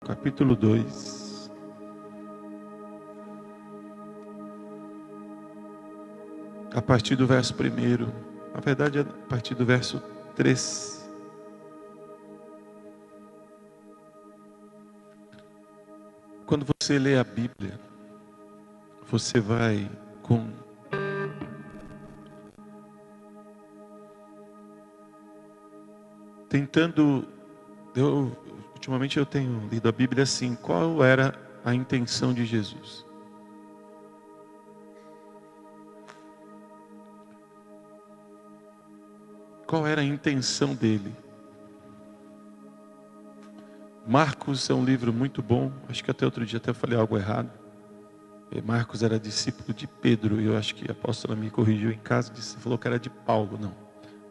capítulo 2. A partir do verso 1. Na verdade, a partir do verso 3. Quando você lê a Bíblia, você vai ultimamente eu tenho lido a Bíblia assim: qual era a intenção de Jesus? Qual era a intenção dele? Marcos é um livro muito bom. Acho que até outro dia até falei algo errado. Marcos era discípulo de Pedro, e eu acho que a apóstola me corrigiu em casa, falou que era de Paulo. Não,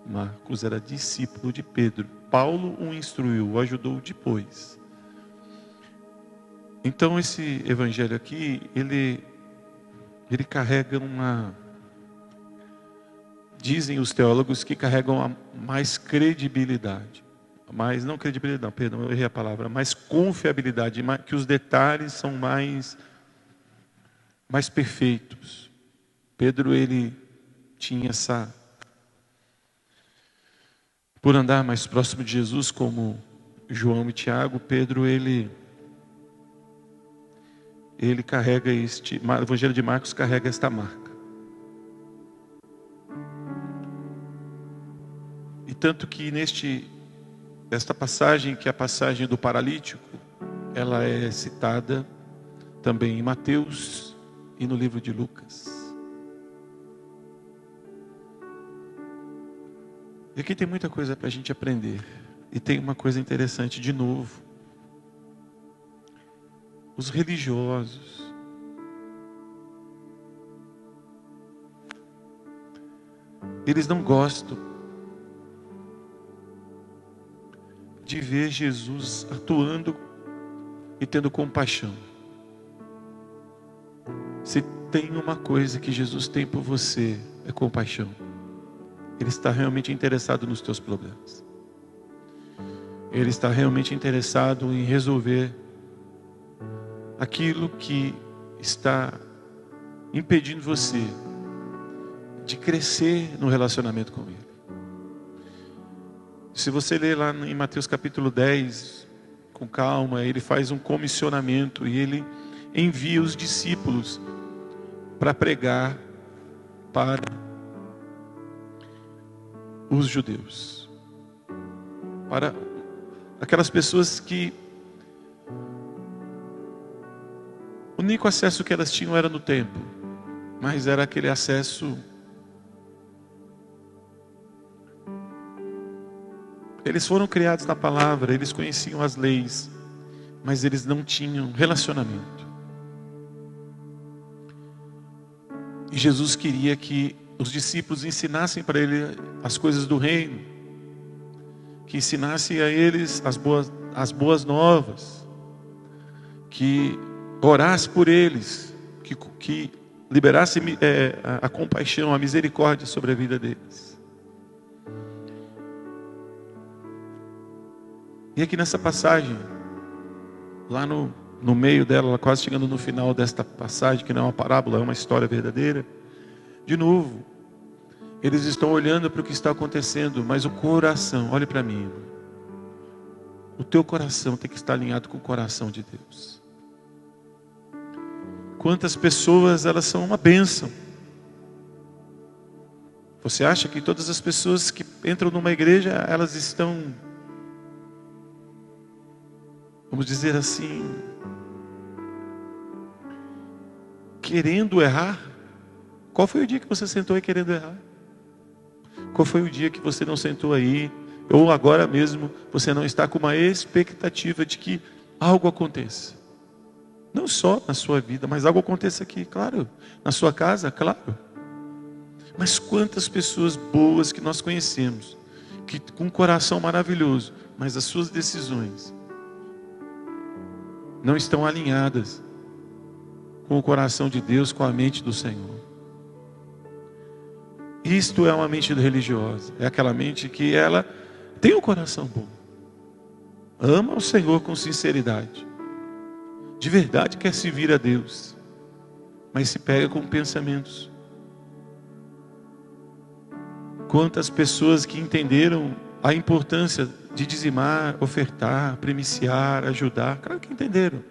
Marcos era discípulo de Pedro. Paulo o instruiu, o ajudou depois. Então esse evangelho aqui, ele carrega dizem os teólogos que carregam mais credibilidade. Não credibilidade, não, perdão, eu errei a palavra. Mais confiabilidade, que os detalhes são mais perfeitos. Pedro, ele tinha por andar mais próximo de Jesus, como João e Tiago, Pedro, ele carrega o Evangelho de Marcos carrega esta marca. E tanto que esta passagem, que é a passagem do paralítico, ela é citada também em Mateus e no livro de Lucas. E aqui tem muita coisa para a gente aprender. E tem uma coisa interessante de novo. Os religiosos, eles não gostam de ver Jesus atuando e tendo compaixão. Se tem uma coisa que Jesus tem por você, é compaixão. Ele está realmente interessado nos teus problemas. Ele está realmente interessado em resolver aquilo que está impedindo você de crescer no relacionamento com Ele. Se você ler lá em Mateus capítulo 10, com calma, ele faz um comissionamento e ele envia os discípulos para pregar para os judeus, para aquelas pessoas que o único acesso que elas tinham era no templo, mas era aquele acesso. Eles foram criados na palavra, eles conheciam as leis, mas eles não tinham relacionamento. E Jesus queria que os discípulos ensinassem para ele as coisas do reino, que ensinassem a eles as boas novas, que orasse por eles, que liberasse a compaixão, a misericórdia sobre a vida deles. E aqui nessa passagem, lá no meio dela, quase chegando no final desta passagem, que não é uma parábola, é uma história verdadeira, de novo, eles estão olhando para o que está acontecendo, mas o coração, olhe para mim, o teu coração tem que estar alinhado com o coração de Deus. Quantas pessoas, elas são uma bênção. Você acha que todas as pessoas que entram numa igreja, elas estão, vamos dizer assim, querendo errar? Qual foi o dia que você sentou aí querendo errar? Qual foi o dia que você não sentou aí, ou agora mesmo, você não está com uma expectativa de que algo aconteça? Não só na sua vida, mas algo aconteça aqui, claro. Na sua casa, claro. Mas quantas pessoas boas que nós conhecemos, que com um coração maravilhoso, mas as suas decisões não estão alinhadas com o coração de Deus, com a mente do Senhor. Isto é uma mente religiosa. É aquela mente que ela tem um coração bom, ama o Senhor com sinceridade, de verdade quer servir a Deus, mas se pega com pensamentos. Quantas pessoas que entenderam a importância de dizimar, ofertar, primiciar, ajudar, claro que entenderam.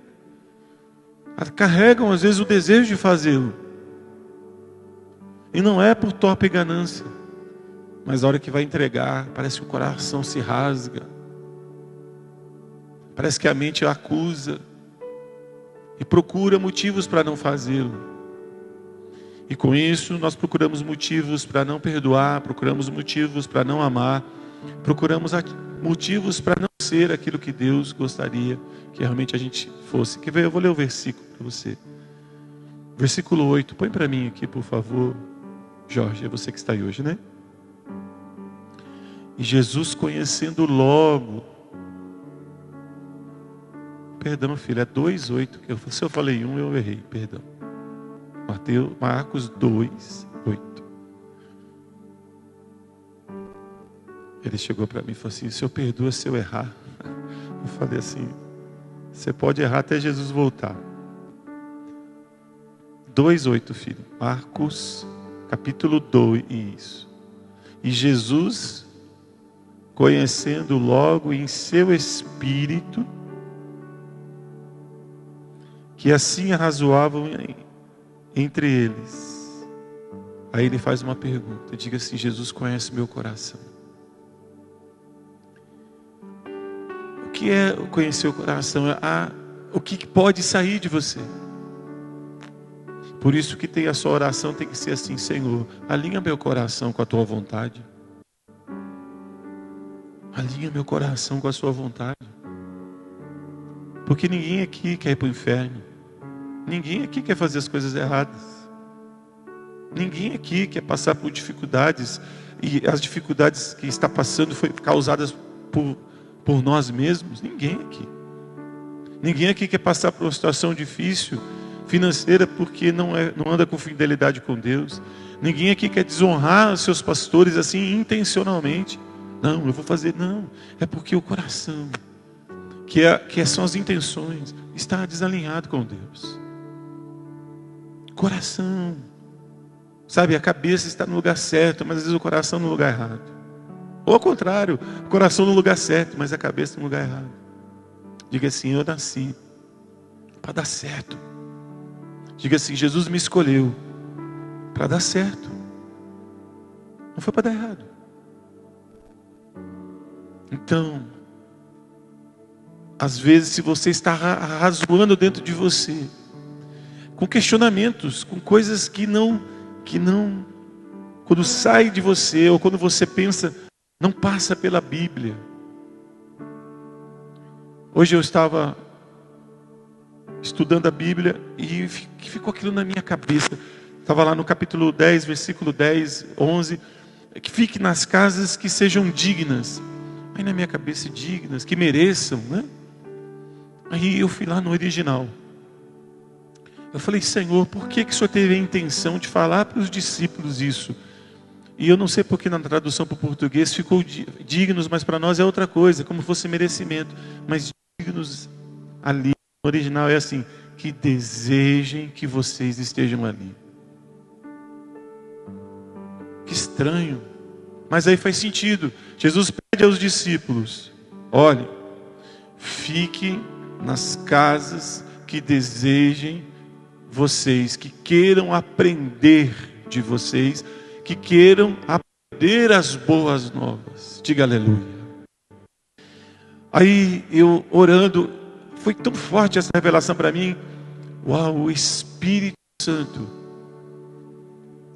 Carregam às vezes o desejo de fazê-lo. E não é por torpe ganância, mas a hora que vai entregar, parece que o coração se rasga. Parece que a mente acusa e procura motivos para não fazê-lo. E com isso nós procuramos motivos para não perdoar, procuramos motivos para não amar, procuramos motivos para não ser aquilo que Deus gostaria que realmente a gente fosse. Quer ver? Eu vou ler o versículo para você. Versículo 8, põe para mim aqui, por favor. Jorge, é você que está aí hoje, né? E Jesus, conhecendo logo, perdão, filho, é 2:8, se eu falei 1, eu errei, perdão. Marcos 2:8. Ele chegou para mim e falou assim: o Senhor perdoa se eu errar. Eu falei assim: você pode errar até Jesus voltar. 2:8, filho. Marcos, capítulo 2, isso. E Jesus, conhecendo logo em seu espírito que assim arrazoavam entre eles. Aí ele faz uma pergunta, diga assim: Jesus conhece meu coração. O que é conhecer o coração? O que pode sair de você. Por isso que a sua oração tem que ser assim: Senhor, alinha meu coração com a tua vontade. Alinha meu coração com a sua vontade. Porque ninguém aqui quer ir para o inferno. Ninguém aqui quer fazer as coisas erradas. Ninguém aqui quer passar por dificuldades. E as dificuldades que está passando foram causadas por nós mesmos. Ninguém aqui. Ninguém aqui quer passar por uma situação difícil financeira porque não anda com fidelidade com Deus. Ninguém aqui quer desonrar os seus pastores assim intencionalmente. Não, eu vou fazer, não. É porque o coração, que são as intenções, está desalinhado com Deus. Coração, sabe, a cabeça está no lugar certo, mas às vezes o coração no lugar errado. Ou ao contrário, o coração no lugar certo, mas a cabeça no lugar errado. Diga assim: eu nasci para dar certo. Diga assim: Jesus me escolheu para dar certo. Não foi para dar errado. Então, às vezes, se você está razoando dentro de você, com questionamentos, com coisas que não, quando sai de você, ou quando você pensa, não passa pela Bíblia. Hoje eu estava estudando a Bíblia e ficou aquilo na minha cabeça. Estava lá no capítulo 10, versículo 10, 11, que fique nas casas que sejam dignas. Aí na minha cabeça: dignas, que mereçam, né? Aí eu fui lá no original. Eu falei: Senhor, por que o Senhor teve a intenção de falar para os discípulos isso? E eu não sei porque na tradução para o português ficou dignos, mas para nós é outra coisa, como fosse merecimento. Mas dignos ali, no original é assim: que desejem que vocês estejam ali. Que estranho. Mas aí faz sentido. Jesus pede aos discípulos: olhem, fiquem nas casas que desejem vocês, que queiram aprender de vocês, que queiram aprender as boas novas. Diga aleluia. Aí eu orando, foi tão forte essa revelação para mim. Uau, o Espírito Santo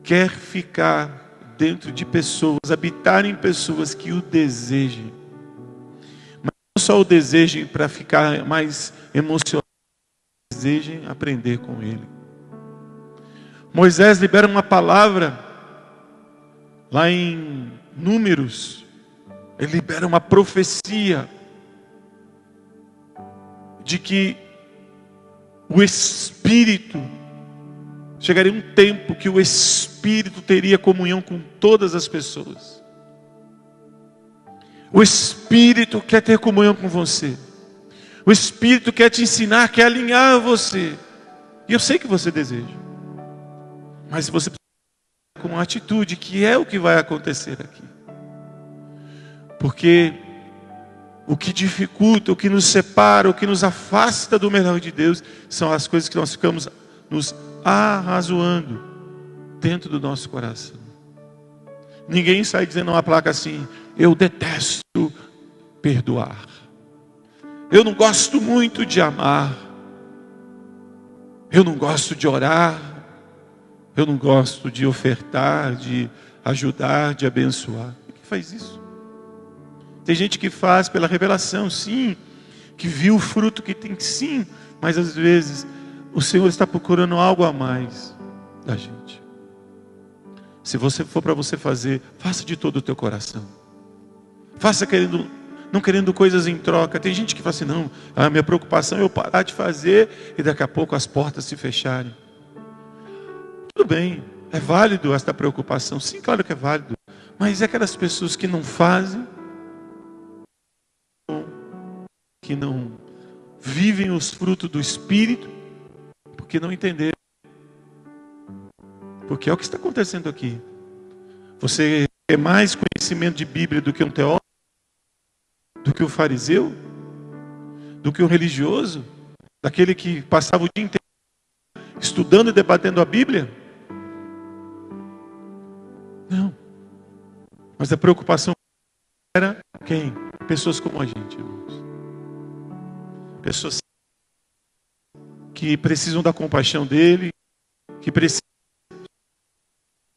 quer ficar dentro de pessoas, habitar em pessoas que o desejem. Mas não só o desejem para ficar mais emocionado, desejem aprender com Ele. Moisés libera uma palavra lá em Números. Ele libera uma profecia de que o Espírito, chegaria um tempo que o Espírito teria comunhão com todas as pessoas. O Espírito quer ter comunhão com você. O Espírito quer te ensinar, quer alinhar você. E eu sei que você deseja. Mas você precisa com uma atitude, que é o que vai acontecer aqui. Porque o que dificulta, o que nos separa, o que nos afasta do melhor de Deus, são as coisas que nós ficamos nos arrazoando dentro do nosso coração. Ninguém sai dizendo uma placa assim: eu detesto perdoar. Eu não gosto muito de amar. Eu não gosto de orar. Eu não gosto de ofertar, de ajudar, de abençoar. Quem faz isso? Tem gente que faz pela revelação, sim. Que viu o fruto que tem, sim. Mas às vezes o Senhor está procurando algo a mais da gente. Se você for para você fazer, faça de todo o teu coração. Faça não querendo coisas em troca. Tem gente que fala assim: não, a minha preocupação é eu parar de fazer e daqui a pouco as portas se fecharem. Tudo bem, é válido esta preocupação. Sim, claro que é válido. Mas é aquelas pessoas que não fazem, que não vivem os frutos do Espírito, porque não entenderam. Porque é o que está acontecendo aqui. Você quer mais conhecimento de Bíblia do que um teólogo? Do que o fariseu? Do que o religioso? Daquele que passava o dia inteiro estudando e debatendo a Bíblia? Não. Mas a preocupação era quem? Pessoas como a gente, irmãos. Pessoas que precisam da compaixão dele, que precisam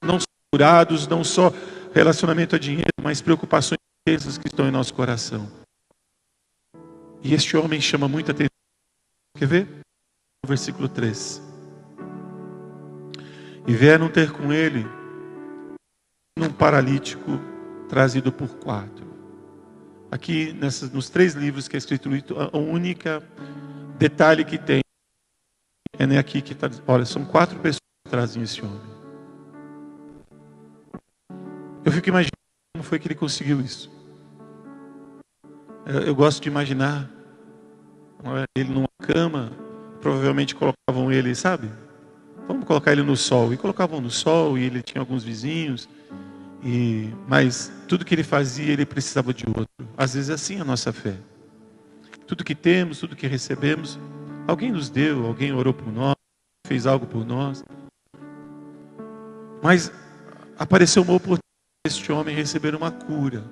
não só curados, não só relacionamento a dinheiro, mas preocupações essas que estão em nosso coração. E este homem chama muita atenção. Quer ver? Versículo 3. E vieram ter com ele um paralítico trazido por 4. Aqui nos 3 livros que é escrito, a única detalhe que tem é aqui que está. Olha, são 4 pessoas que trazem esse homem. Eu fico imaginando como foi que ele conseguiu isso. Eu gosto de imaginar ele numa cama. Provavelmente colocavam ele, sabe? Vamos colocar ele no sol. E colocavam no sol, e ele tinha alguns vizinhos. Mas tudo que ele fazia, ele precisava de outro. Às vezes é assim a nossa fé. Tudo que temos, tudo que recebemos, alguém nos deu, alguém orou por nós, fez algo por nós. Mas apareceu uma oportunidade deste homem receber uma cura,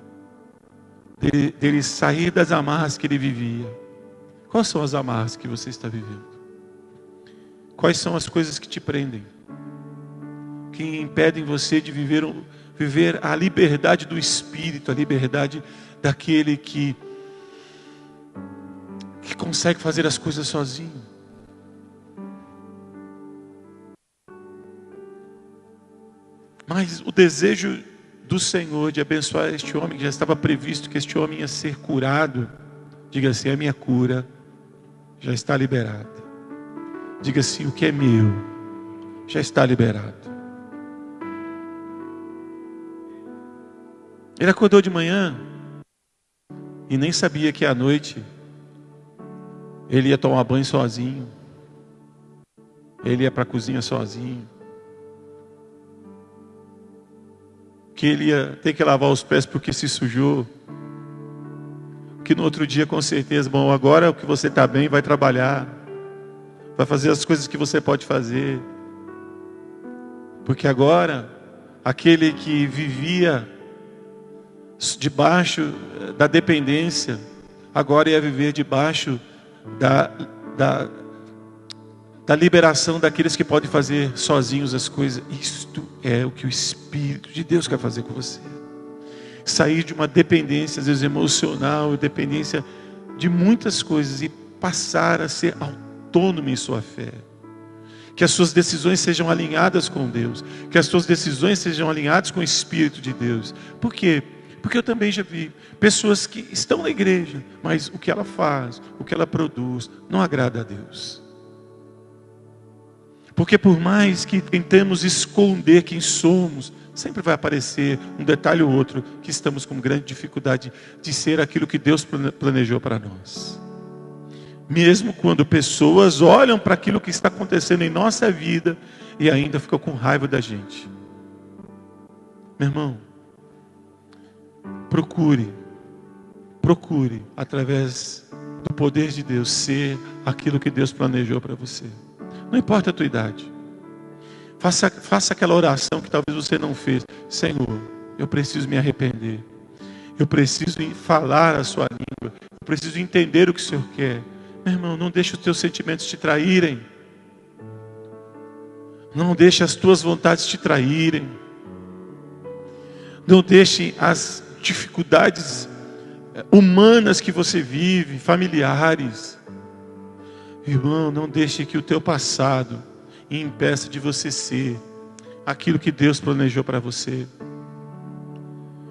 dele sair das amarras que ele vivia. Quais são as amarras que você está vivendo? Quais são as coisas que te prendem? Que impedem você de viver a liberdade do Espírito, a liberdade daquele que consegue fazer as coisas sozinho. Mas o desejo do Senhor de abençoar este homem, que já estava previsto que este homem ia ser curado, diga assim: a minha cura já está liberada. Diga assim: o que é meu já está liberado. Ele acordou de manhã e nem sabia que à noite ele ia tomar banho sozinho, ele ia para a cozinha sozinho, que ele ia ter que lavar os pés porque se sujou, que no outro dia com certeza, bom, agora que você está bem, vai trabalhar, vai fazer as coisas que você pode fazer, porque agora aquele que vivia debaixo da dependência, agora ia viver debaixo da liberação daqueles que podem fazer sozinhos as coisas. Isto é o que o Espírito de Deus quer fazer com você. Sair de uma dependência, às vezes emocional, dependência de muitas coisas, e passar a ser autônomo em sua fé. Que as suas decisões sejam alinhadas com Deus, que as suas decisões sejam alinhadas com o Espírito de Deus. Por quê? Porque eu também já vi pessoas que estão na igreja, mas o que ela faz, o que ela produz, não agrada a Deus. Porque por mais que tentemos esconder quem somos, sempre vai aparecer um detalhe ou outro que estamos com grande dificuldade de ser aquilo que Deus planejou para nós. Mesmo quando pessoas olham para aquilo que está acontecendo em nossa vida e ainda ficam com raiva da gente. Meu irmão, procure, através do poder de Deus, ser aquilo que Deus planejou para você. Não importa a tua idade. Faça aquela oração que talvez você não fez. Senhor, eu preciso me arrepender. Eu preciso falar a sua língua. Eu preciso entender o que o Senhor quer. Meu irmão, não deixe os teus sentimentos te traírem. Não deixe as tuas vontades te traírem. Não deixe as dificuldades humanas que você vive, familiares. Irmão, não deixe que o teu passado impeça de você ser aquilo que Deus planejou para você.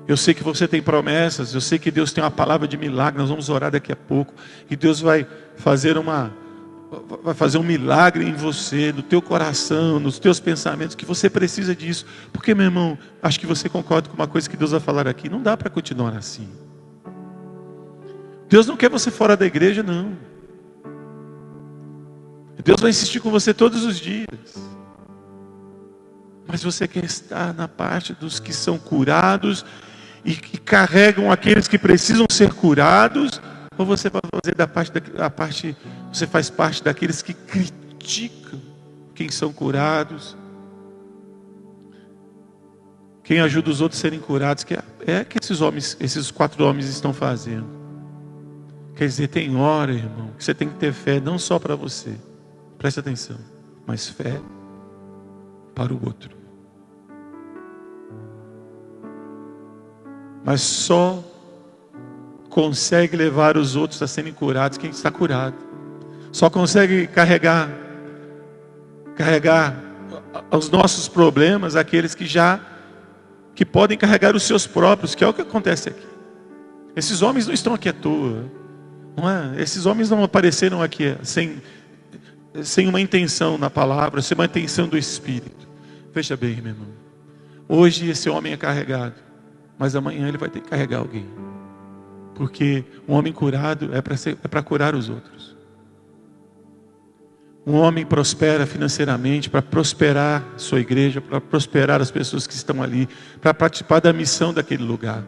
Eu sei que você tem promessas, eu sei que Deus tem uma palavra de milagre, nós vamos orar daqui a pouco, e Deus vai fazer um milagre em você, no teu coração, nos teus pensamentos, que você precisa disso. Porque, meu irmão, acho que você concorda com uma coisa que Deus vai falar aqui, não dá para continuar assim. Deus não quer você fora da igreja, não. Deus vai insistir com você todos os dias. Mas você quer estar na parte dos que são curados e que carregam aqueles que precisam ser curados, ou você vai fazer você faz parte daqueles que criticam quem são curados, quem ajuda os outros a serem curados, que esses 4 homens estão fazendo. Quer dizer, tem hora, irmão, que você tem que ter fé não só para você, preste atenção, mas fé para o outro. Mas só consegue levar os outros a serem curados quem está curado. Só consegue carregar os nossos problemas aqueles que podem carregar os seus próprios, que é o que acontece aqui. Esses homens não estão aqui à toa, não é? Esses homens não apareceram aqui sem uma intenção na palavra, sem uma intenção do Espírito. Veja bem, meu irmão, hoje esse homem é carregado, mas amanhã ele vai ter que carregar alguém. Porque um homem curado é para curar os outros. Um homem prospera financeiramente para prosperar sua igreja, para prosperar as pessoas que estão ali, para participar da missão daquele lugar.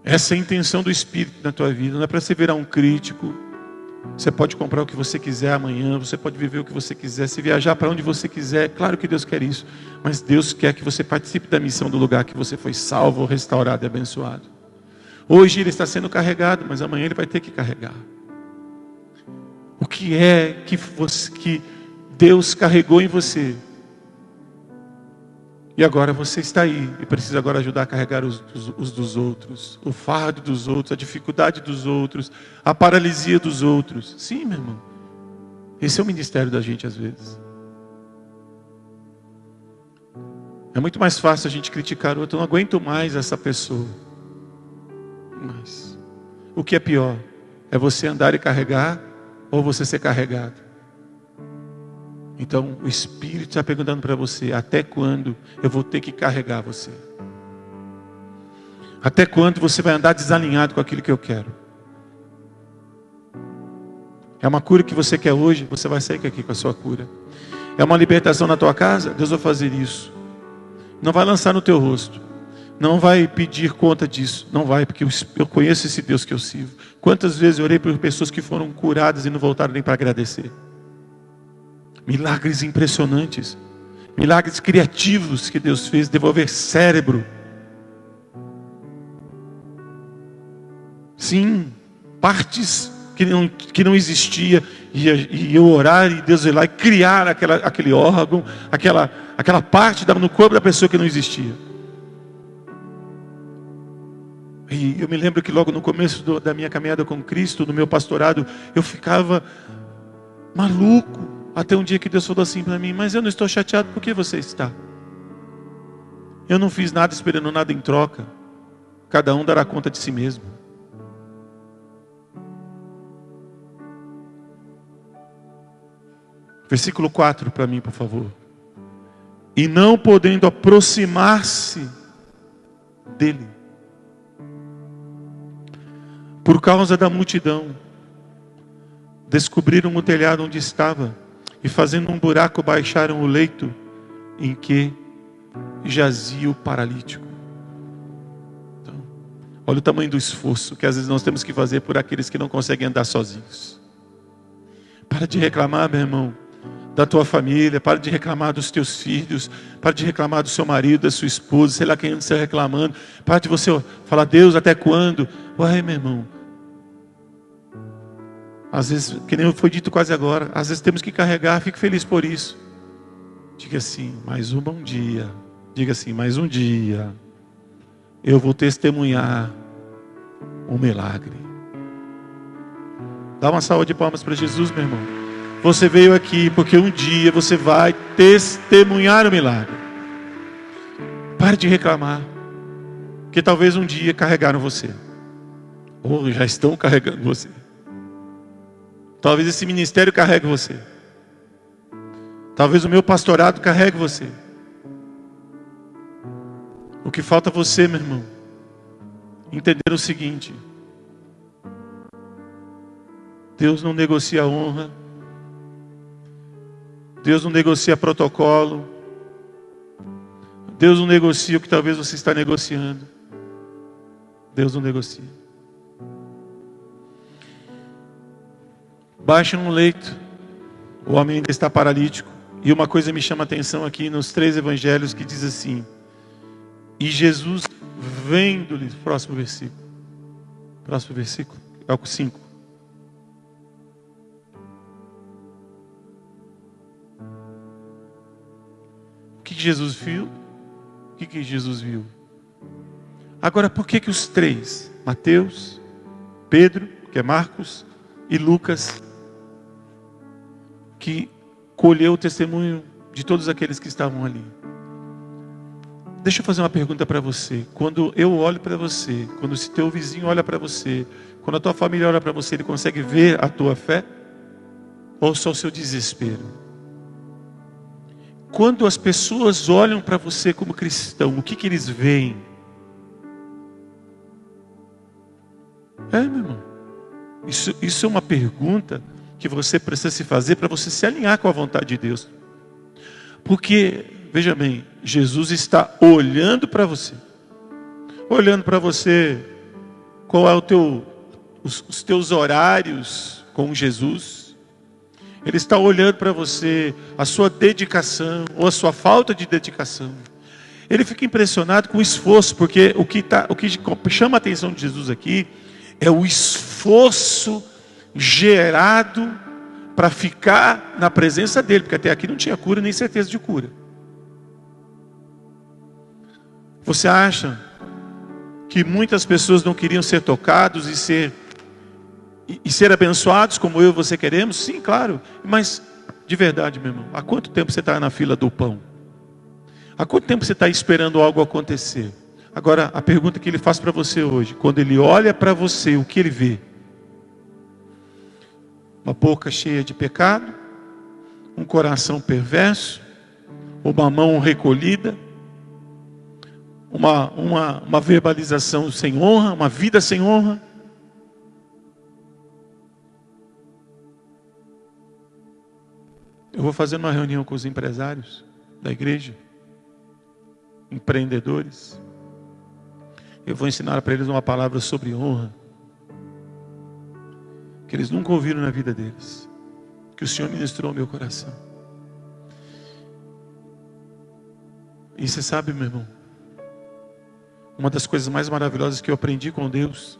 Essa é a intenção do Espírito na tua vida. Não é para você virar um crítico. Você pode comprar o que você quiser amanhã, você pode viver o que você quiser, se viajar para onde você quiser. Claro que Deus quer isso, mas Deus quer que você participe da missão do lugar que você foi salvo, restaurado e abençoado. Hoje ele está sendo carregado, mas amanhã ele vai ter que carregar. O que é que Deus carregou em você? E agora você está aí e precisa agora ajudar a carregar os dos outros, o fardo dos outros, a dificuldade dos outros, a paralisia dos outros. Sim, meu irmão. Esse é o ministério da gente às vezes. É muito mais fácil a gente criticar o outro. Eu não aguento mais essa pessoa. Mas o que é pior? É você andar e carregar ou você ser carregado? Então o Espírito está perguntando para você: até quando eu vou ter que carregar você? Até quando você vai andar desalinhado com aquilo que eu quero? É uma cura que você quer hoje, você vai sair aqui com a sua cura. É uma libertação na tua casa, Deus vai fazer isso. Não vai lançar no teu rosto, não vai pedir conta disso, não vai, porque eu conheço esse Deus que eu sirvo. Quantas vezes eu orei por pessoas que foram curadas e não voltaram nem para agradecer? Milagres impressionantes, milagres criativos que Deus fez, devolver cérebro. Sim, partes que não existia, e eu orar e Deus ir lá e criar aquele órgão, aquela parte no corpo da pessoa que não existia. E eu me lembro que logo no começo da minha caminhada com Cristo, no meu pastorado, eu ficava maluco. Até um dia que Deus falou assim para mim: mas eu não estou chateado, por que você está? Eu não fiz nada esperando nada em troca. Cada um dará conta de si mesmo. Versículo 4 para mim, por favor. E não podendo aproximar-se dele, Por causa da multidão, descobriram o telhado onde estava e, fazendo um buraco, baixaram o leito em que jazia o paralítico. Então, olha o tamanho do esforço que às vezes nós temos que fazer por aqueles que não conseguem andar sozinhos. Para de reclamar, meu irmão, da tua família. Para de reclamar dos teus filhos. Para de reclamar do seu marido, da sua esposa, sei lá quem anda você reclamando. Para de você falar: Deus, até quando? Ué, meu irmão, às vezes, que nem foi dito quase agora, às vezes temos que carregar. Fique feliz por isso. Diga assim: mais um bom dia. Diga assim: mais um dia eu vou testemunhar um milagre. Dá uma salva de palmas para Jesus, meu irmão. Você veio aqui porque um dia você vai testemunhar o milagre. Pare de reclamar, que talvez um dia carregaram você, ou já estão carregando você. Talvez esse ministério carregue você. Talvez o meu pastorado carregue você. O que falta a você, meu irmão, entender o seguinte: Deus não negocia honra. Deus não negocia protocolo. Deus não negocia o que talvez você está negociando. Deus não negocia. Baixa um leito. O homem ainda está paralítico. E uma coisa me chama a atenção aqui nos 3 evangelhos, que diz assim: e Jesus, vendo-lhe, próximo versículo, é o 5. O que Jesus viu? O que Jesus viu? Agora, por que os 3, Mateus, Pedro, que é Marcos, e Lucas, que colheu o testemunho de todos aqueles que estavam ali? Deixa eu fazer uma pergunta para você. Quando eu olho para você, quando o teu vizinho olha para você, quando a tua família olha para você, ele consegue ver a tua fé? Ou só o seu desespero? Quando as pessoas olham para você como cristão, o que eles veem? Meu irmão, isso é uma pergunta que você precisa se fazer para você se alinhar com a vontade de Deus. Porque, veja bem, Jesus está olhando para você. Olhando para você, qual é os teus horários com Jesus. Ele está olhando para você, a sua dedicação, ou a sua falta de dedicação. Ele fica impressionado com o esforço, porque o que chama a atenção de Jesus aqui é o esforço gerado para ficar na presença dele, porque até aqui não tinha cura nem certeza de cura. Você acha que muitas pessoas não queriam ser tocados e ser abençoados como eu e você queremos? Sim, claro. Mas, de verdade, meu irmão, há quanto tempo você está na fila do pão? Há quanto tempo você está esperando algo acontecer? Agora, a pergunta que ele faz para você hoje: quando ele olha para você, o que ele vê? Uma boca cheia de pecado? Um coração perverso? Uma mão recolhida? Uma verbalização sem honra? Uma vida sem honra? Eu vou fazer uma reunião com os empresários da igreja, empreendedores. Eu vou ensinar para eles uma palavra sobre honra, que eles nunca ouviram na vida deles, que o Senhor ministrou ao meu coração. E você sabe, meu irmão, uma das coisas mais maravilhosas que eu aprendi com Deus,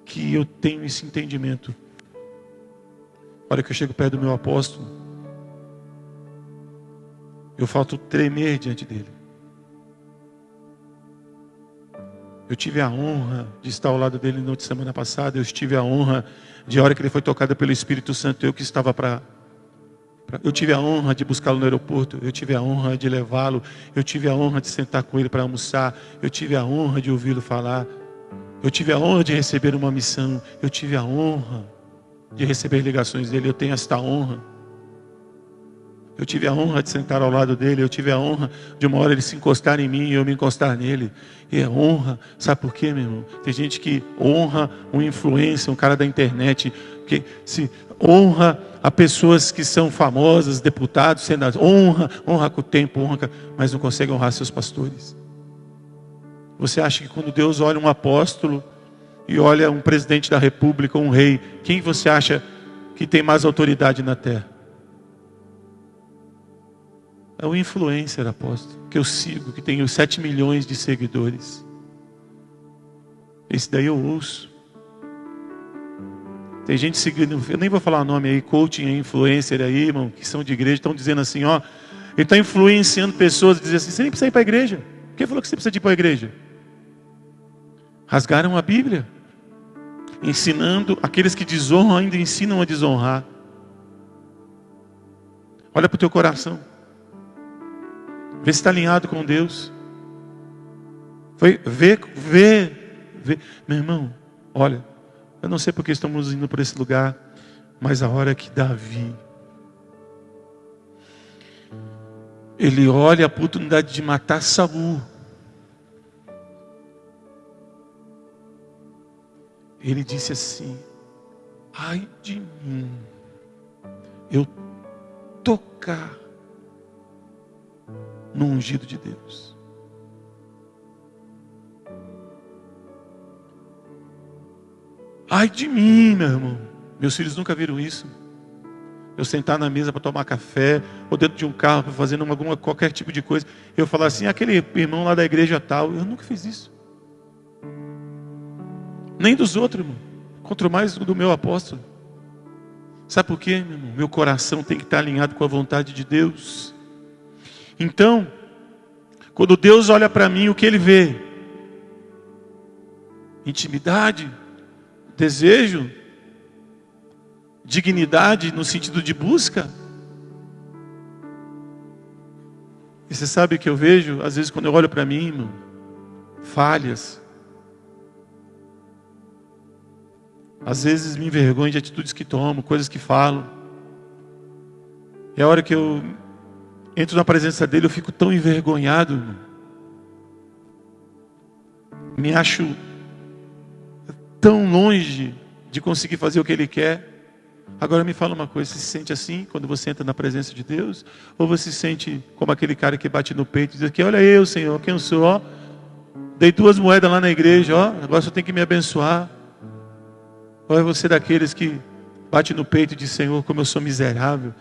que eu tenho esse entendimento. A hora que eu chego perto do meu apóstolo, eu falto tremer diante dele. Eu tive a honra de estar ao lado dele na semana passada. Eu tive a honra de, a hora que ele foi tocado pelo Espírito Santo, eu que estava eu tive a honra de buscá-lo no aeroporto. Eu tive a honra de levá-lo. Eu tive a honra de sentar com ele para almoçar. Eu tive a honra de ouvi-lo falar. Eu tive a honra de receber uma missão. Eu tive a honra de receber ligações dele. Eu tenho esta honra. Eu tive a honra de sentar ao lado dele. Eu tive a honra de uma hora ele se encostar em mim e eu me encostar nele. E é honra. Sabe por quê, meu irmão? Tem gente que honra um influencer, um cara da internet, que se honra a pessoas que são famosas, deputados, senadores. Honra com o tempo, mas não consegue honrar seus pastores. Você acha que quando Deus olha um apóstolo e olha um presidente da república, um rei, quem você acha que tem mais autoridade na terra? É o influencer, apóstolo, que eu sigo, que tem 7 milhões de seguidores. Esse daí eu ouço. Tem gente seguindo, eu nem vou falar o nome aí, coaching, influencer aí, irmão, que são de igreja, estão dizendo assim, ó, ele está influenciando pessoas, dizendo assim, você nem precisa ir para a igreja. Quem falou que você precisa ir para a igreja? Rasgaram a Bíblia, ensinando, aqueles que desonram ainda ensinam a desonrar. Olha para o teu coração. Vê se está alinhado com Deus. Vê. Meu irmão, olha, eu não sei porque estamos indo para esse lugar, mas a hora que Davi, ele olha a oportunidade de matar Saul, ele disse assim, ai de mim, eu tocar no ungido de Deus. Ai de mim, meu irmão. Meus filhos nunca viram isso. Eu sentar na mesa para tomar café, ou dentro de um carro, fazendo qualquer tipo de coisa. Eu falar assim, aquele irmão lá da igreja tal. Eu nunca fiz isso. Nem dos outros, irmão. Quanto mais do meu apóstolo. Sabe por quê, meu irmão? Meu coração tem que estar alinhado com a vontade de Deus. Então, quando Deus olha para mim, o que Ele vê? Intimidade, desejo, dignidade no sentido de busca. E você sabe o que eu vejo? Às vezes quando eu olho para mim, irmão, falhas. Às vezes me envergonho de atitudes que tomo, coisas que falo. E a hora que eu entro na presença dele, eu fico tão envergonhado, irmão. Me acho tão longe de conseguir fazer o que Ele quer. Agora me fala uma coisa, você se sente assim quando você entra na presença de Deus? Ou você se sente como aquele cara que bate no peito e diz aqui, olha eu, Senhor, quem eu sou, ó. Dei 2 moedas lá na igreja, ó, agora só tem que me abençoar. Ou é você daqueles que bate no peito e diz, Senhor, como eu sou miserável,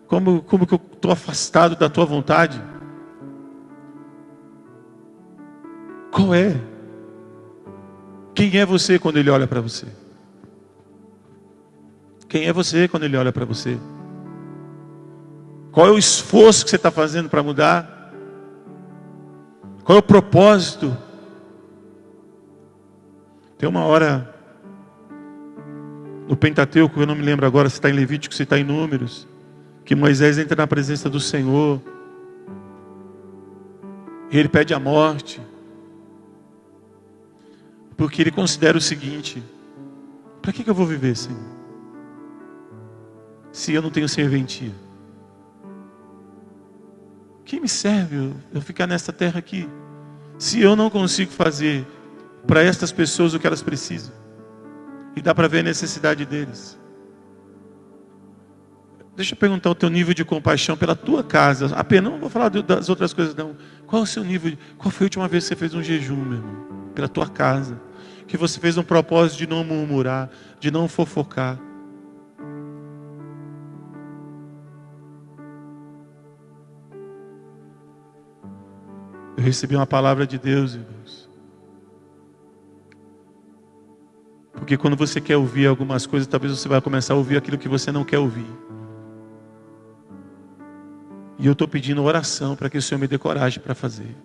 como que eu estou afastado da Tua vontade? Qual é? Quem é você quando Ele olha para você? Quem é você quando Ele olha para você? Qual é o esforço que você está fazendo para mudar? Qual é o propósito? Tem uma hora no Pentateuco, eu não me lembro agora se está em Levítico, se está em Números, que Moisés entra na presença do Senhor e ele pede a morte, porque ele considera o seguinte: para que eu vou viver, Senhor, se eu não tenho serventia? Que me serve eu ficar nesta terra aqui, se eu não consigo fazer para estas pessoas o que elas precisam? E dá para ver a necessidade deles. Deixa eu perguntar o teu nível de compaixão pela tua casa. Apenas, não vou falar das outras coisas não. Qual é o seu nível? Qual foi a última vez que você fez um jejum, meu irmão? Pela tua casa. Que você fez um propósito de não murmurar, de não fofocar. Eu recebi uma palavra de Deus, irmãos. Porque quando você quer ouvir algumas coisas, talvez você vai começar a ouvir aquilo que você não quer ouvir. E eu estou pedindo oração para que o Senhor me dê coragem para fazer.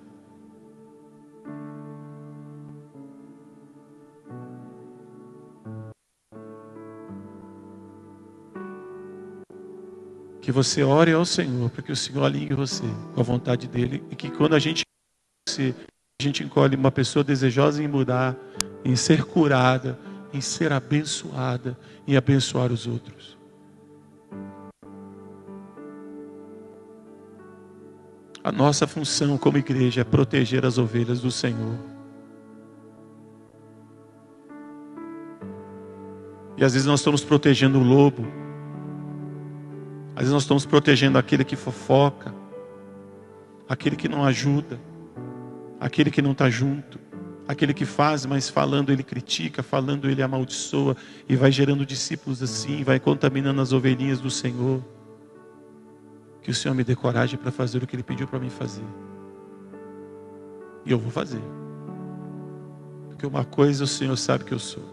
Que você ore ao Senhor, para que o Senhor alinhe você com a vontade dEle. E que quando a gente encolhe uma pessoa desejosa em mudar, em ser curada, em ser abençoada, em abençoar os outros. A nossa função como igreja é proteger as ovelhas do Senhor. E às vezes nós estamos protegendo o lobo. Às vezes nós estamos protegendo aquele que fofoca, aquele que não ajuda, aquele que não está junto, aquele que faz, mas falando ele critica, falando ele amaldiçoa, e vai gerando discípulos assim, vai contaminando as ovelhinhas do Senhor. Que o Senhor me dê coragem para fazer o que Ele pediu para mim fazer. E eu vou fazer. Porque uma coisa o Senhor sabe que eu sou.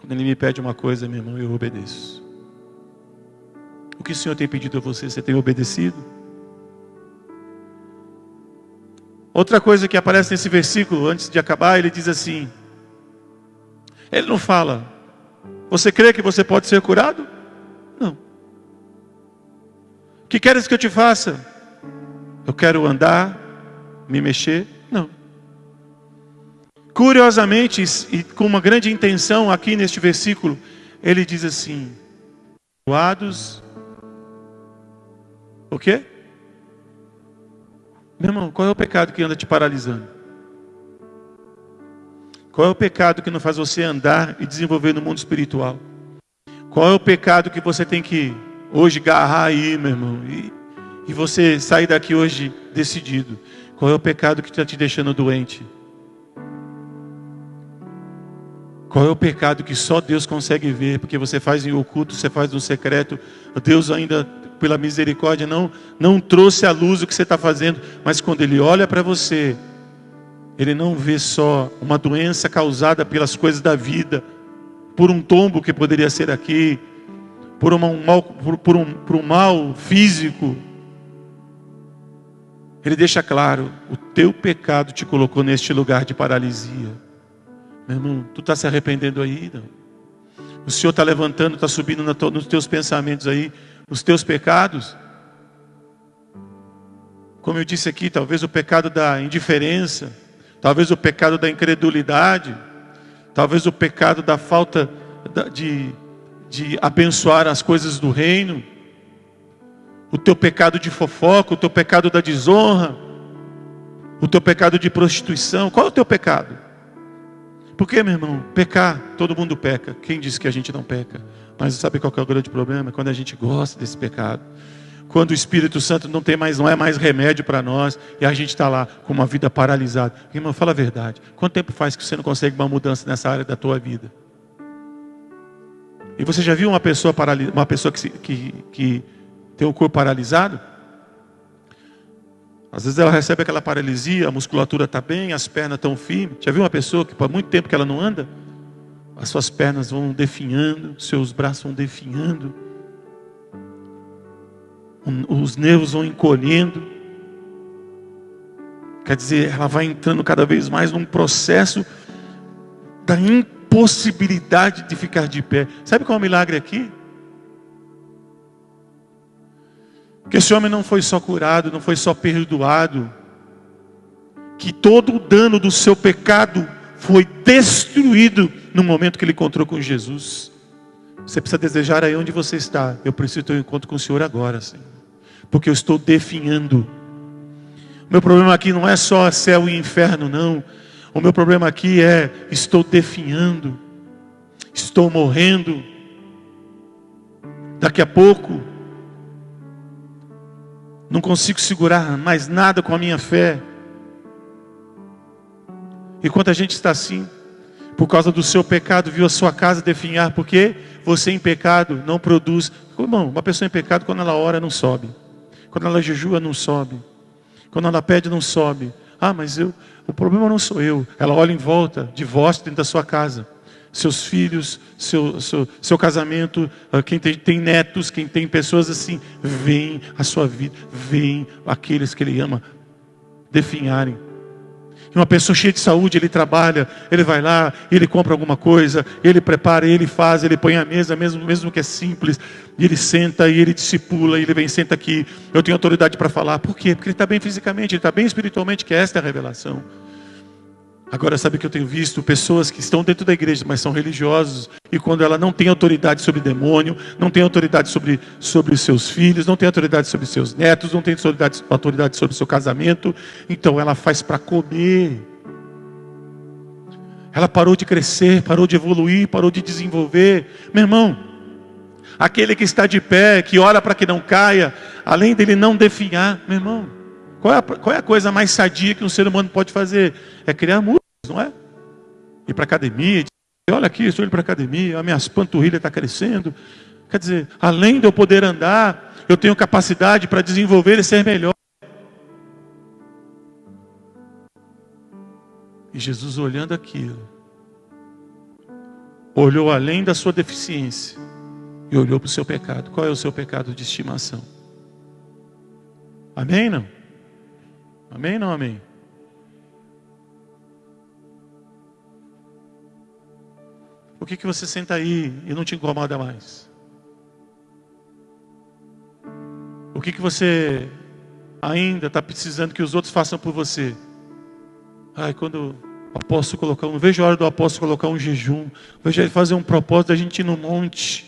Quando Ele me pede uma coisa, meu irmão, eu obedeço. O que o Senhor tem pedido a você, você tem obedecido? Outra coisa que aparece nesse versículo, antes de acabar, ele diz assim, ele não fala, você crê que você pode ser curado? Não. O que queres que eu te faça? Eu quero andar, me mexer? Não. Curiosamente, e com uma grande intenção aqui neste versículo, ele diz assim, perdoados, o quê? Meu irmão, qual é o pecado que anda te paralisando? Qual é o pecado que não faz você andar e desenvolver no mundo espiritual? Qual é o pecado que você tem que hoje agarrar aí, meu irmão, e você sair daqui hoje decidido? Qual é o pecado que está te deixando doente? Qual é o pecado que só Deus consegue ver? Porque você faz em oculto, você faz no secreto. Deus ainda, pela misericórdia, não trouxe à luz o que você está fazendo. Mas quando Ele olha para você, Ele não vê só uma doença causada pelas coisas da vida, por um tombo que poderia ser aqui, por um mal físico. Ele deixa claro, o teu pecado te colocou neste lugar de paralisia. Meu irmão, tu está se arrependendo aí? Não? O Senhor está levantando, está subindo nos teus pensamentos aí, os teus pecados. Como eu disse aqui, talvez o pecado da indiferença, talvez o pecado da incredulidade, talvez o pecado da falta de abençoar as coisas do reino, o teu pecado de fofoca, o teu pecado da desonra, o teu pecado de prostituição. Qual é o teu pecado? Porque, meu irmão, pecar, todo mundo peca. Quem disse que a gente não peca? Mas sabe qual que é o grande problema? É quando a gente gosta desse pecado. Quando o Espírito Santo não é mais remédio para nós, e a gente está lá com uma vida paralisada. Irmão, fala a verdade. Quanto tempo faz que você não consegue uma mudança nessa área da tua vida? E você já viu uma pessoa que tem o corpo paralisado? Às vezes ela recebe aquela paralisia, a musculatura está bem, as pernas estão firmes. Já viu uma pessoa que por muito tempo que ela não anda? As suas pernas vão definhando, seus braços vão definhando, os nervos vão encolhendo. Quer dizer, ela vai entrando cada vez mais num processo da impossibilidade de ficar de pé. Sabe qual é o milagre aqui? Que esse homem não foi só curado, não foi só perdoado, que todo o dano do seu pecado foi destruído no momento que ele encontrou com Jesus. Você precisa desejar aí onde você está. Eu preciso ter um encontro com o Senhor agora, Senhor, porque eu estou definhando. O meu problema aqui não é só céu e inferno, não. O meu problema aqui é, estou definhando, estou morrendo. Daqui a pouco não consigo segurar mais nada com a minha fé. E quando a gente está assim, por causa do seu pecado, viu a sua casa definhar, porque você em pecado não produz. Irmão, uma pessoa em pecado, quando ela ora, não sobe. Quando ela jejua, não sobe. Quando ela pede, não sobe. Ah, mas o problema não sou eu. Ela olha em volta, divórcio dentro da sua casa. Seus filhos, seu casamento, quem tem netos, quem tem pessoas assim, vem a sua vida, vem aqueles que ele ama definharem. E uma pessoa cheia de saúde, ele trabalha, ele vai lá, ele compra alguma coisa, ele prepara, ele faz, ele põe a mesa, mesmo que é simples, e ele senta e ele discipula, e ele vem, senta aqui, eu tenho autoridade para falar. Por quê? Porque ele está bem fisicamente, ele está bem espiritualmente, que esta é a revelação. Agora, sabe que eu tenho visto pessoas que estão dentro da igreja, mas são religiosos, e quando ela não tem autoridade sobre demônio, não tem autoridade sobre os seus filhos, não tem autoridade sobre os seus netos, não tem autoridade sobre o seu casamento, então ela faz para comer. Ela parou de crescer, parou de evoluir, parou de desenvolver. Meu irmão, aquele que está de pé, que ora para que não caia, além dele não definhar, meu irmão, qual é a coisa mais sadia que um ser humano pode fazer? É criar músculos, não é? Ir para a academia, dizer, olha aqui, estou indo para a academia, as minhas panturrilhas estão crescendo. Quer dizer, além de eu poder andar, eu tenho capacidade para desenvolver e ser melhor. E Jesus, olhando aquilo, olhou além da sua deficiência e olhou para o seu pecado. Qual é o seu pecado de estimação? Amém, não? Amém, não amém? Por que você senta aí e não te incomoda mais? O que você ainda está precisando que os outros façam por você? Ai, quando o apóstolo colocar, não vejo a hora do apóstolo colocar um jejum, vejo ele fazer um propósito da gente ir no monte.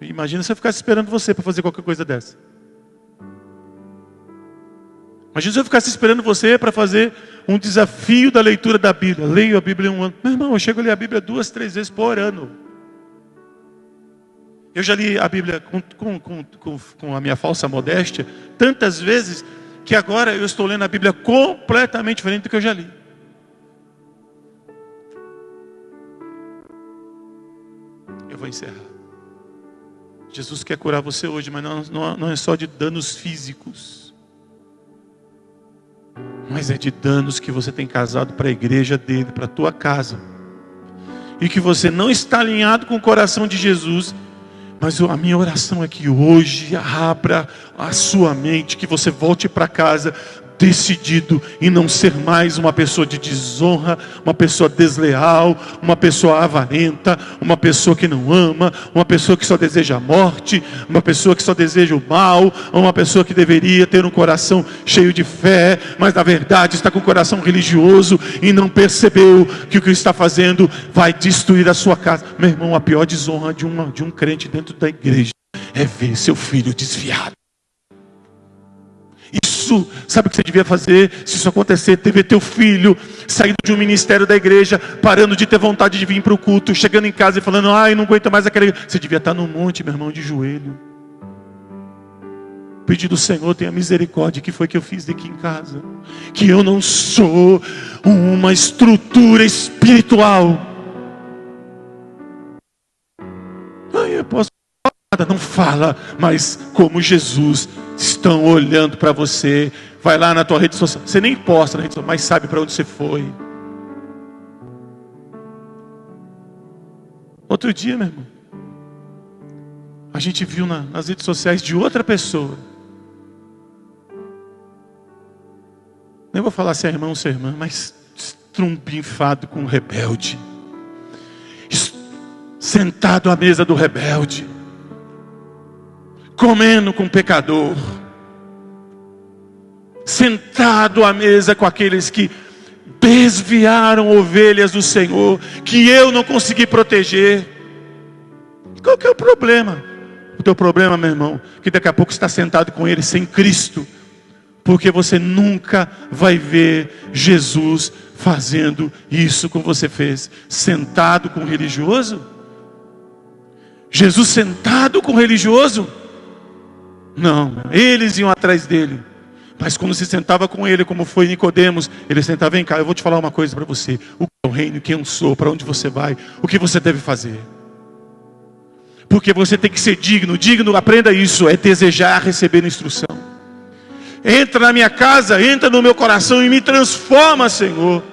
Imagina se eu ficasse esperando você para fazer qualquer coisa dessa. Imagina se eu ficasse esperando você para fazer um desafio da leitura da Bíblia. Leio a Bíblia em um ano. Meu irmão, eu chego a ler a Bíblia 2, 3 vezes por ano. Eu já li a Bíblia com a minha falsa modéstia tantas vezes que agora eu estou lendo a Bíblia completamente diferente do que eu já li. Eu vou encerrar. Jesus quer curar você hoje, mas não é só de danos físicos, mas é de danos que você tem causado para a igreja dele, para a tua casa, e que você não está alinhado com o coração de Jesus. Mas a minha oração é que hoje abra a sua mente, que você volte para casa decidido em não ser mais uma pessoa de desonra, uma pessoa desleal, uma pessoa avarenta, uma pessoa que não ama, uma pessoa que só deseja a morte, uma pessoa que só deseja o mal, uma pessoa que deveria ter um coração cheio de fé, mas na verdade está com o coração religioso e não percebeu que o que está fazendo vai destruir a sua casa. Meu irmão, a pior desonra de um crente dentro da igreja é ver seu filho desviado. Isso, sabe o que você devia fazer? Se isso acontecer, ver teu filho saindo de um ministério da igreja, parando de ter vontade de vir para o culto, chegando em casa e falando, ai, não aguento mais aquela... Você devia estar no monte, meu irmão, de joelho, pedindo, Senhor, tenha misericórdia, que foi que eu fiz aqui em casa, que eu não sou uma estrutura espiritual. Ai, eu posso falar, não fala, mas como Jesus estão olhando para você. Vai lá na tua rede social, você nem posta na rede social, mas sabe para onde você foi. Outro dia, meu irmão, a gente viu nas redes sociais de outra pessoa, nem vou falar se é irmão ou se é irmã, mas estrumbinfado com um rebelde, sentado à mesa do rebelde, comendo com o pecador, sentado à mesa com aqueles que desviaram ovelhas do Senhor, que eu não consegui proteger. Qual que é o problema? O teu problema, meu irmão, que daqui a pouco está sentado com ele sem Cristo, porque você nunca vai ver Jesus fazendo isso como você fez, sentado com o religioso. Jesus sentado com o religioso? Não, eles iam atrás dele. Mas quando se sentava com ele, como foi Nicodemos, ele sentava, vem cá, eu vou te falar uma coisa para você. O que é o reino, quem eu sou, para onde você vai, o que você deve fazer. Porque você tem que ser digno, aprenda isso, é desejar receber instrução. Entra na minha casa, entra no meu coração e me transforma, Senhor.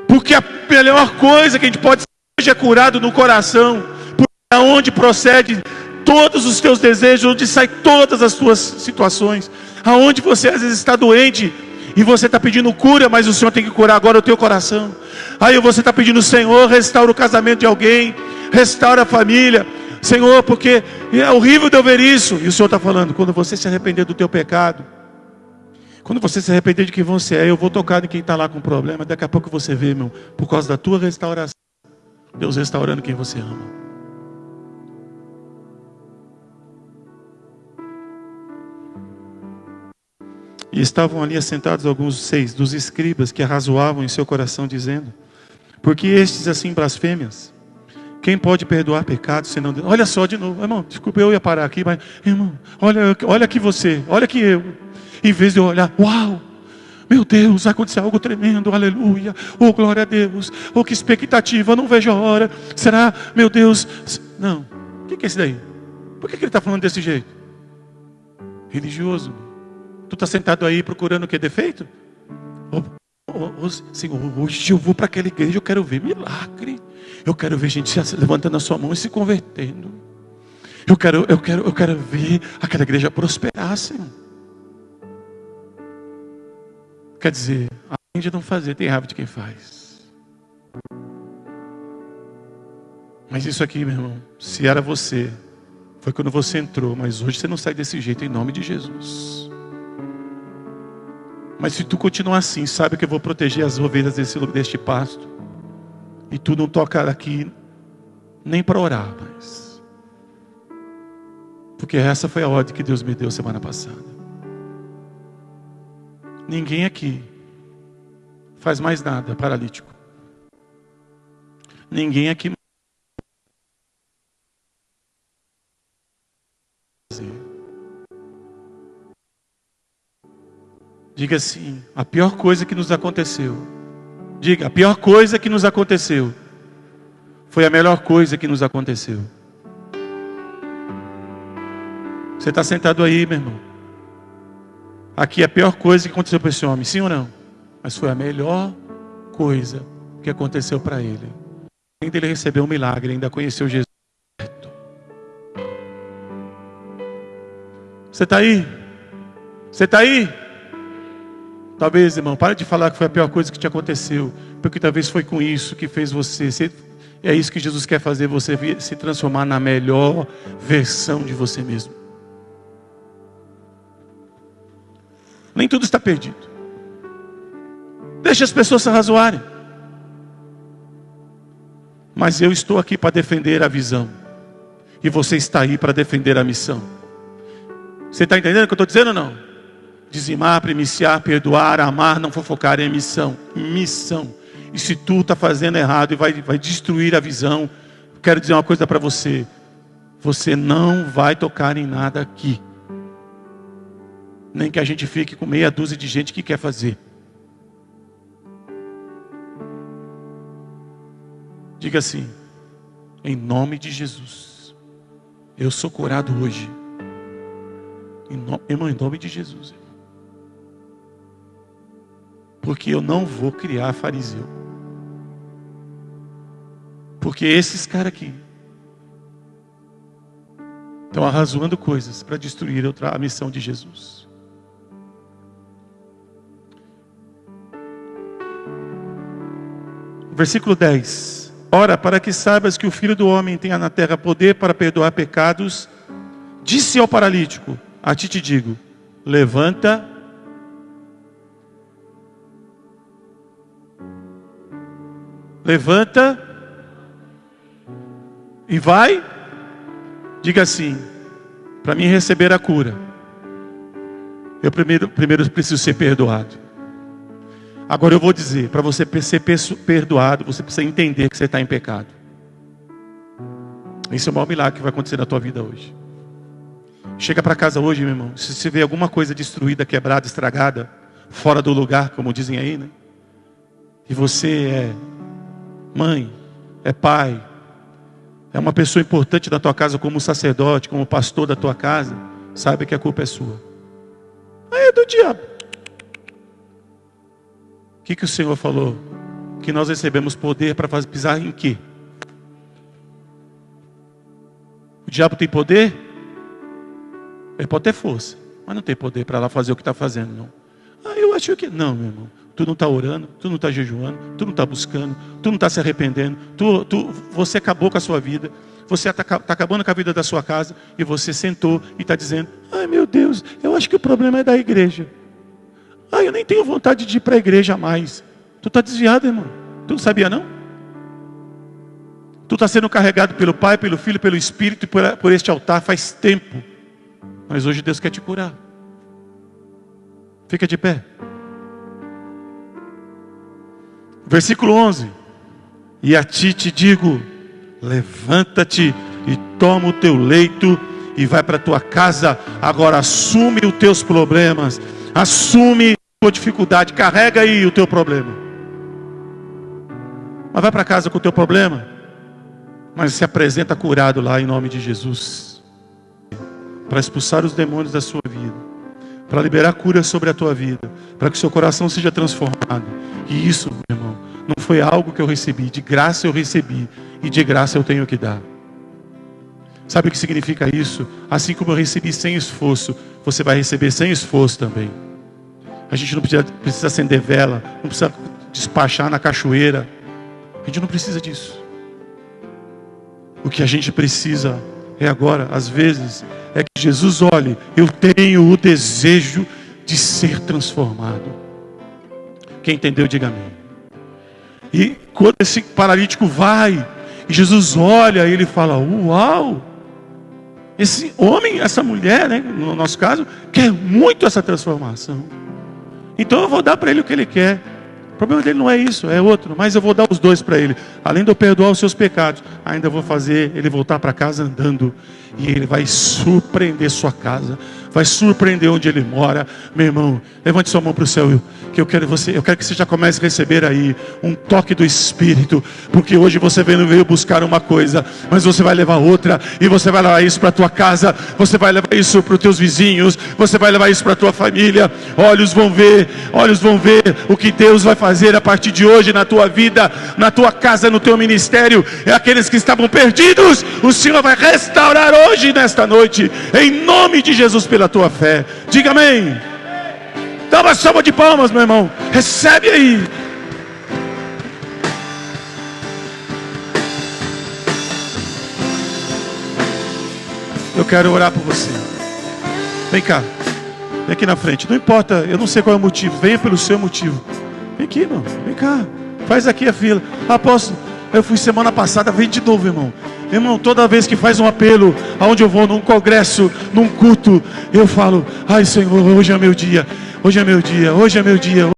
Porque a melhor coisa que a gente pode ser hoje é curado no coração. Porque é onde procede todos os teus desejos, onde saem todas as tuas situações. Aonde você às vezes está doente e você está pedindo cura, mas o Senhor tem que curar agora o teu coração. Aí você está pedindo, Senhor, restaura o casamento de alguém, restaura a família, Senhor, porque é horrível de eu ver isso. E o Senhor está falando, quando você se arrepender do teu pecado, Quando você se arrepender de quem você é, eu vou tocar em quem está lá com problema. Daqui a pouco você vê, meu, por causa da tua restauração, Deus restaurando quem você ama. E estavam ali assentados alguns 6 dos escribas que arrazoavam em seu coração, dizendo: por que estes assim blasfêmias? Quem pode perdoar pecados senão Deus? Olha só de novo, irmão, desculpa, eu ia parar aqui, mas irmão, olha que você, olha que eu, em vez de eu olhar, uau, meu Deus, vai acontecer algo tremendo, aleluia, oh glória a Deus, oh que expectativa, não vejo a hora, será, meu Deus, não, o que é esse daí? Por que ele está falando desse jeito? Religioso. Tu está sentado aí procurando o que? Defeito? Senhor, hoje eu vou para aquela igreja, eu quero ver milagre. Eu quero ver gente se levantando a sua mão e se convertendo. Eu quero ver aquela igreja prosperar, Senhor. Quer dizer, além de não fazer, tem raiva de quem faz. Mas isso aqui, meu irmão, se era você, foi quando você entrou, mas hoje você não sai desse jeito, em nome de Jesus. Mas se tu continuar assim, sabe que eu vou proteger as ovelhas deste pasto. E tu não toca aqui nem para orar, mas porque essa foi a ordem que Deus me deu semana passada. Ninguém aqui faz mais nada paralítico. Ninguém aqui diga assim, a pior coisa que nos aconteceu. Diga, a pior coisa que nos aconteceu foi a melhor coisa que nos aconteceu. Você está sentado aí, meu irmão. Aqui é a pior coisa que aconteceu para esse homem, sim ou não? Mas foi a melhor coisa que aconteceu para ele. Ainda ele recebeu um milagre, ainda conheceu Jesus. Você está aí? Você está aí? Talvez, irmão, para de falar que foi a pior coisa que te aconteceu, porque talvez foi com isso que fez você. É isso que Jesus quer fazer, você se transformar na melhor versão de você mesmo. Nem tudo está perdido. Deixa as pessoas se arrazoarem. Mas eu estou aqui para defender a visão. E você está aí para defender a missão. Você está entendendo o que eu estou dizendo ou não? Dizimar, primiciar, perdoar, amar, não fofocar é missão. Missão. E se tu está fazendo errado e vai destruir a visão, quero dizer uma coisa para você. Você não vai tocar em nada aqui. Nem que a gente fique com meia dúzia de gente que quer fazer. Diga assim, em nome de Jesus, eu sou curado hoje. Irmão, em nome de Jesus. Porque eu não vou criar fariseu. Porque esses caras aqui estão arrazoando coisas para destruir a missão de Jesus. Versículo 10. Ora, para que saibas que o Filho do Homem tem na terra poder para perdoar pecados, disse ao paralítico, a ti te digo, levanta e vai. Diga assim, para mim receber a cura, eu primeiro preciso ser perdoado. Agora eu vou dizer, para você ser perdoado, você precisa entender que você está em pecado. Esse é o maior milagre que vai acontecer na tua vida hoje. Chega para casa hoje, meu irmão, se você vê alguma coisa destruída, quebrada, estragada, fora do lugar, como dizem aí, né? E você é mãe, é pai, é uma pessoa importante da tua casa, como sacerdote, como pastor da tua casa, saiba que a culpa é sua. Aí é do diabo. O que o Senhor falou? Que nós recebemos poder para pisar em quê? O diabo tem poder? Ele pode ter força, mas não tem poder para lá fazer o que está fazendo, não. Eu acho que não, meu irmão. Tu não está orando, tu não está jejuando, tu não está buscando, tu não está se arrependendo, você acabou com a sua vida, você está acabando com a vida da sua casa, e você sentou e está dizendo, ai meu Deus, eu acho que o problema é da igreja. Ah, eu nem tenho vontade de ir para a igreja mais. Tu está desviado, irmão. Tu não sabia, não? Tu está sendo carregado pelo Pai, pelo Filho, pelo Espírito, por este altar faz tempo. Mas hoje Deus quer te curar. Fica de pé. Versículo 11. E a ti te digo, levanta-te e toma o teu leito e vai para a tua casa. Agora assume os teus problemas. Assume a tua dificuldade. Carrega aí o teu problema. Mas vai para casa com o teu problema. Mas se apresenta curado lá em nome de Jesus. Para expulsar os demônios da sua vida. Para liberar cura sobre a tua vida. Para que o seu coração seja transformado. E isso, meu irmão, não foi algo que eu recebi. De graça eu recebi. E de graça eu tenho que dar. Sabe o que significa isso? Assim como eu recebi sem esforço, você vai receber sem esforço também. A gente não precisa acender vela. Não precisa despachar na cachoeira. A gente não precisa disso. O que a gente precisa é agora, às vezes, é que Jesus olhe, eu tenho o desejo de ser transformado. Quem entendeu, diga amém. E quando esse paralítico vai, e Jesus olha, e ele fala, uau! Esse homem, essa mulher, né, no nosso caso, quer muito essa transformação. Então eu vou dar para ele o que ele quer. O problema dele não é isso, é outro. Mas eu vou dar os dois para ele. Além de eu perdoar os seus pecados, ainda vou fazer ele voltar para casa andando. E ele vai surpreender sua casa. Vai surpreender onde ele mora. Meu irmão, levante sua mão para o céu. Que eu quero que você já comece a receber aí um toque do Espírito. Porque hoje você veio buscar uma coisa, mas você vai levar outra. E você vai levar isso para a tua casa. Você vai levar isso para os teus vizinhos. Você vai levar isso para a tua família. Olhos vão ver o que Deus vai fazer a partir de hoje na tua vida, na tua casa, no teu ministério. É aqueles que estavam perdidos, o Senhor vai restaurar hoje, nesta noite, em nome de Jesus, pela tua fé. Diga amém. Dá uma salva de palmas, meu irmão. Recebe aí. Eu quero orar por você. Vem cá. Vem aqui na frente. Não importa, eu não sei qual é o motivo. Venha pelo seu motivo. Vem aqui, irmão. Vem cá. Faz aqui a fila. Apóstolo, eu fui semana passada. Vem de novo, irmão. Irmão, toda vez que faz um apelo, aonde eu vou, num congresso, num culto, eu falo, ai Senhor, hoje é meu dia. Hoje é meu dia. Hoje é meu dia.